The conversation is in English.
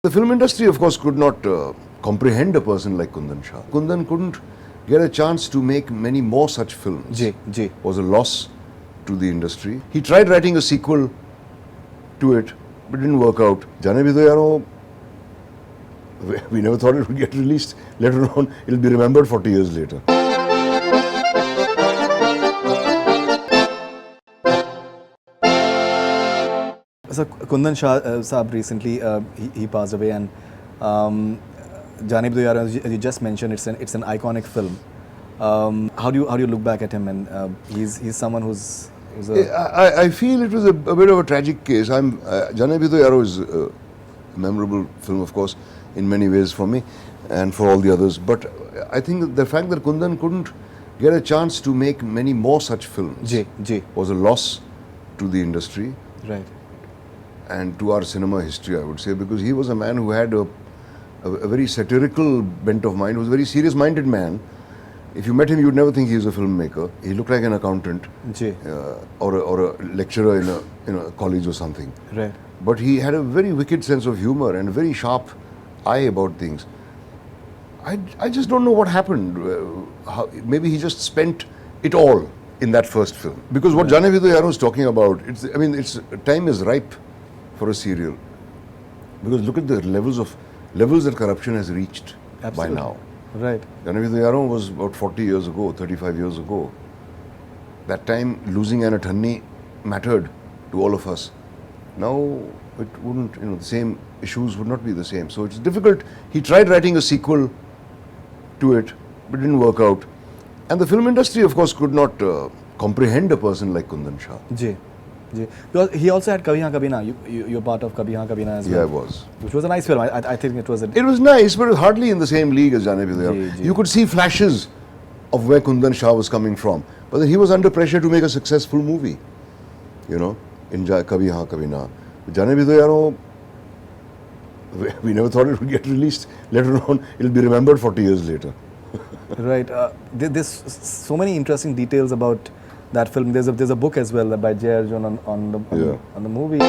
The film industry, of course, could not comprehend a person like Kundan Shah. Kundan couldn't get a chance to make many more such films. Ji. Was a loss to the industry. He tried writing a sequel to it, but it didn't work out. Jaane Bhi Do Yaaron, we never thought it would get released. Later on, it'll be remembered 40 years later. So Kundan Shah sahab recently he passed away, and Jaane Bhi Do Yaaron, as you just mentioned, it's an iconic film. How do you look back at him? And he's someone who's I feel it was a bit of a tragic case. Jaane Bhi Do Yaaron is a memorable film, of course, in many ways for me and for all the others. But I think that the fact that Kundan couldn't get a chance to make many more such films was a loss to the industry. Right. And to our cinema history, I would say, because he was a man who had a very satirical bent of mind. He was a very serious-minded man. If you met him, you would never think he was a filmmaker. He looked like an accountant or a lecturer in a college or something. Right. But he had a very wicked sense of humor and a very sharp eye about things. I just don't know what happened. Maybe he just spent it all in that first film. Because what Jaane Bhi Do Yaaron is talking about, time is ripe for a serial. Because look at the levels that corruption has reached by now. Right. Jaane Bhi Do Yaaron was about 40 years ago, 35 years ago. That time, losing an attorney mattered to all of us. Now, it wouldn't, the same issues would not be the same. So it's difficult. He tried writing a sequel to it, but it didn't work out. And the film industry, of course, could not comprehend a person like Kundan Shah. Ji. He also had Kabhi, Haan, Kabhi Na. You're part of Kabhi, Haan, Kabhi Na as well. Yeah, I was. Which was a nice film. I think it was. It was nice, but it was hardly in the same league as Jaane Bhi Do Yaaron. You could see flashes of where Kundan Shah was coming from. But then he was under pressure to make a successful movie, in Kabhi, Haan, Kabhi Na. Jaane Bhi Do Yaaron, we never thought it would get released. Later on, it'll be remembered 40 years later. Right. There's so many interesting details about that film. There's a book as well by J. Arjun on the movie.